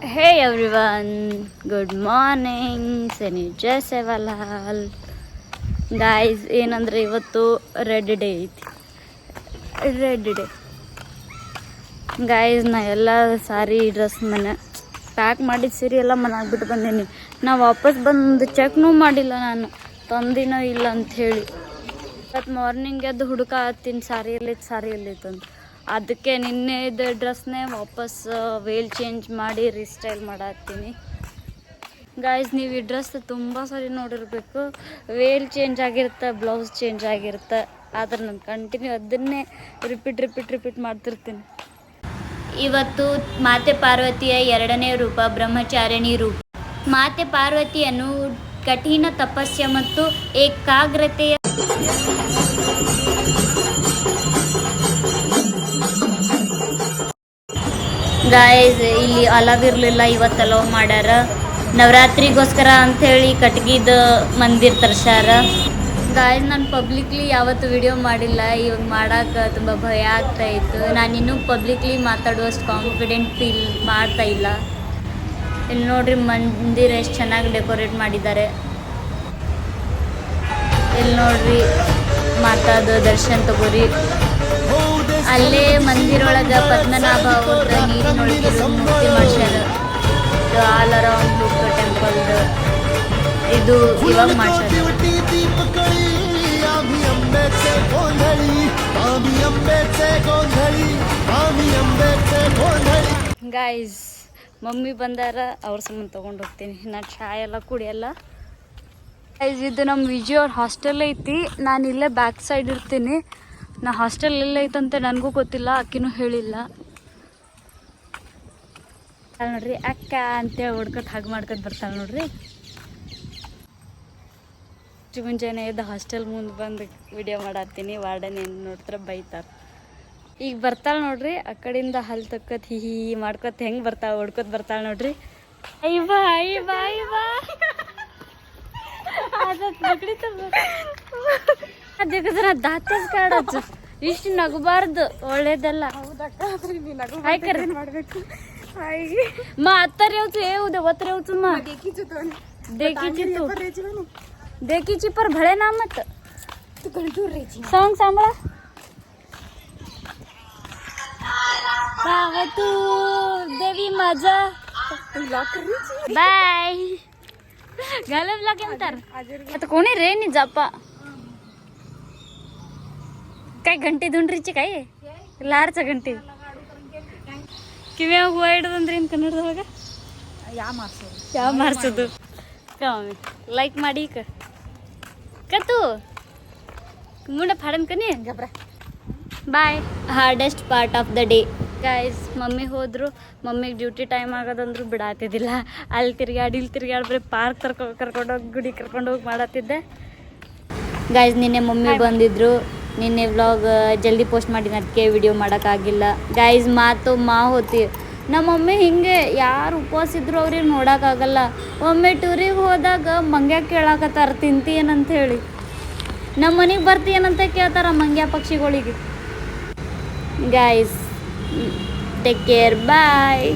Hey everyone, good morning. Sunny Jai Sevalal. Guys, ಏನಂದ್ರೆ ಇವತ್ತು red day ಐತಿ. Red day guys, ನಾ ಎಲ್ಲ ಸಾರಿ ಡ್ರೆಸ್ ಮನೆ ಪ್ಯಾಕ್ ಮಾಡಿದ ಸೀರೆ ಎಲ್ಲ ಮನೆಗೆ ಬಿಟ್ಟು ಬಂದೀನಿ. ನಾ ವಾಪಸ್ ಬಂದು ಚೆಕ್ನೂ ಮಾಡಿಲ್ಲ, ನಾನು ತಂದಿನೋ ಇಲ್ಲ ಅಂಥೇಳಿ. ಇವತ್ತು ಮಾರ್ನಿಂಗ್ ಎದ್ದು ಹುಡುಕ ಹತ್ತೀನಿ ಸಾರಿ ಎಲ್ಲಿತ್ತು ಅಂತ. ಅದಕ್ಕೆ ನಿನ್ನೆದು ಡ್ರೆಸ್ನೇ ವಾಪಸ್ ವೇಲ್ ಚೇಂಜ್ ಮಾಡಿ ರೀಸ್ಟೈಲ್ ಮಾಡತ್ತೀನಿ. ಗಾಯ್ಸ್, ನೀವು ಈ ಡ್ರೆಸ್ ತುಂಬ ಸರಿ ನೋಡಿರ್ಬೇಕು. ವೇಲ್ ಚೇಂಜ್ ಆಗಿರುತ್ತೆ, ಬ್ಲೌಸ್ ಚೇಂಜ್ ಆಗಿರುತ್ತೆ. ಆದ್ರೆ ನಾನು ಕಂಟಿನ್ಯೂ ಅದನ್ನೇ ರಿಪೀಟ್ ಮಾಡ್ತಿರ್ತೀನಿ. ಇವತ್ತು ಮಾತೆ ಪಾರ್ವತಿಯ 2ನೇ ರೂಪ ಬ್ರಹ್ಮಚಾರಿಣಿ ರೂಪ. ಮಾತೆ ಪಾರ್ವತಿಯನ್ನು ಕಠಿಣ ತಪಸ್ಯ ಮತ್ತು ಏಕಾಗ್ರತೆಯ ಗಾಯ್ಸ್, ಇಲ್ಲಿ ಅಲಾವ್ ಇರಲಿಲ್ಲ, ಇವತ್ತು ಅಲವ್ ಮಾಡ್ಯಾರ. ನವರಾತ್ರಿಗೋಸ್ಕರ ಅಂಥೇಳಿ ಕಟ್ಗಿದ ಮಂದಿರ ತರ್ಸ್ಯಾರ. ಗಾಯ್ಸ್, ನಾನು ಪಬ್ಲಿಕ್ಲಿ ಯಾವತ್ತು ವಿಡಿಯೋ ಮಾಡಿಲ್ಲ, ಇವಾಗ ಮಾಡೋಕೆ ತುಂಬ ಭಯ ಆಗ್ತಾಯಿತ್ತು. ನಾನಿನ್ನೂ ಪಬ್ಲಿಕ್ಲಿ ಮಾತಾಡುವಷ್ಟು ಕಾನ್ಫಿಡೆಂಟ್ ಫೀಲ್ ಮಾಡ್ತಾ ಇಲ್ಲ. ಇಲ್ಲಿ ನೋಡ್ರಿ, ಮಂದಿರ ಎಷ್ಟು ಚೆನ್ನಾಗಿ ಡೆಕೋರೇಟ್ ಮಾಡಿದ್ದಾರೆ. ಇಲ್ಲಿ ನೋಡ್ರಿ, ಮಾತಾದು ದರ್ಶನ್ ತಗೋರಿ. ಅಲ್ಲೇ ಮಂದಿರೊಳಗೆ ಪದ್ಮನಾಭ ಅವ್ರದ್ದು ನೀರಿನೊಳಗಿರೋ ಮೂರ್ತಿ ಮಾಡ್ಸ್ಯಾರ. ಆಲ್ ಅರೌಂಡ್ ಲುಕ್ ಟೆಂಪಲ್ದು ಇದು ಇವಾಗ ಮಾಡ್ಸ್ಯಾರ. ಗಾಯ್ಸ್, ಮಮ್ಮಿ ಬಂದಾರ, ಅವ್ರ ಸಂಬಂಧ ತೊಗೊಂಡು ಹೋಗ್ತೀನಿ. ನಾನು ಚಾಯ್ ಎಲ್ಲ ಕುಡಿಯಲ್ಲ. ಗೈಸ್, ಇದು ನಮ್ಮ ವಿಜಯ್ ಅವ್ರ ಹಾಸ್ಟೆಲ್ ಐತಿ. ನಾನು ಇಲ್ಲೇ ಬ್ಯಾಕ್ ಸೈಡ್ ಇರ್ತೀನಿ. ನಾ ಹಾಸ್ಟೆಲ್ ಎಲ್ಲ ಐತಂತೆ ನನಗೂ ಗೊತ್ತಿಲ್ಲ, ಅಕ್ಕಿನೂ ಹೇಳಿಲ್ಲ. ನೋಡ್ರಿ, ಅಕ್ಕ ಅಂತೇಳಿ ಹುಡ್ಕೊತ ಹಾಗೆ ಮಾಡ್ಕೊತ ಬರ್ತಾಳೆ ನೋಡ್ರಿ. ಮುಂಜಾನೆ ಎದ್ದು ಹಾಸ್ಟೆಲ್ ಮುಂದೆ ಬಂದು ವಿಡಿಯೋ ಮಾಡತ್ತೀನಿ. ವಾರ್ಡನ್ ಏನು ನೋಡ್ತಾರೆ ಬೈತಾರೆ. ಈಗ ಬರ್ತಾಳೆ ನೋಡ್ರಿ, ಆ ಕಡೆಯಿಂದ ಹಲ್ ತಕ್ಕತ್ ಹಿ ಮಾಡ್ಕೊತ ಹೆಂಗೆ ಬರ್ತಾಳೆ, ಹೊಡ್ಕೊತ ಬರ್ತಾಳೆ ನೋಡ್ರಿ. ಅಯ್ಯವಾ ಅದಕ್ಕೆ ದಾತಸ್ ಕಾಡಚ್ಚು, ಇಷ್ಟು ನಗಬಾರ್ದು, ಒಳ್ಳೇದಲ್ಲ. ಮಾ ಅತ್ತರ್ येऊच उद्या वत्र येऊच मा देखीची पर भळे ना मत सॉन्ग सांभाळा तू देवी माझा बाय घालवला केंतर आता कोणी रे नि जापा काय घंटी धुंड्रीची काय लारचा घंटी ಕಿವ್ಯಾಗ ಹೂವು ಇಡೋದಂದ್ರೆ ಏನು ಕನ್ನಡದೊಳಗೆ ಯಾವ ಮಾರ್ಸೋದು ಕಮ್ಮಿ ಲೈಕ್ ಮಾಡಿ ಕತ್ತು ಮುಂಡೆ ಫಾಡನ್ ಕನಿ ಬಾಯ್. Hardest part of the day guys, mummy ಹೋದ್ರು. ಮಮ್ಮಿಗೆ ಡ್ಯೂಟಿ ಟೈಮ್ ಆಗೋದಂದ್ರು ಬಿಡಾತಿದ್ದಿಲ್ಲ. ಅಲ್ಲಿ ತಿರ್ಗಾಡಿ ಇಲ್ಲಿ ತಿರ್ಗಾಡಿ ಬರೀ ಪಾರ್ಕ್ ಕರ್ಕೊಂಡೋಗಿ ಗುಡಿ ಕರ್ಕೊಂಡೋಗಿ ಮಾಡತ್ತಿದ್ದೆ. ಗೈಸ್, ನಿನ್ನೆ ಮಮ್ಮಿ ಬಂದಿದ್ರು. ನಿನ್ನೆ ವ್ಲಾಗ್ ಜಲ್ದಿ ಪೋಸ್ಟ್ ಮಾಡಿನ, ಅದಕ್ಕೆ ವಿಡಿಯೋ ಮಾಡೋಕ್ಕಾಗಿಲ್ಲ. ಗೈಸ್, ಮಾ ಹೋತಿ ನಮ್ಮ ಮಮ್ಮಿ ಹಿಂಗೆ ಯಾರು ಉಪವಾಸ ಇದ್ರು ಅವ್ರಿಗೆ ನೋಡೋಕ್ಕಾಗಲ್ಲ. ಒಮ್ಮೆ ಟೂರಿಗೆ ಹೋದಾಗ ಮಂಗ್ಯ ಕೇಳಾಕತ್ತಾರ ತಿಂತಿ ಏನಂತ ಹೇಳಿ. ನಮ್ಮ ಮನೆಗೆ ಬರ್ತೀಯನಂತ ಕೇಳ್ತಾರ ಮಂಗ್ಯ ಪಕ್ಷಿಗಳಿಗೆ. ಗೈಸ್, ಟೇಕ್ ಕೇರ್, ಬಾಯ್.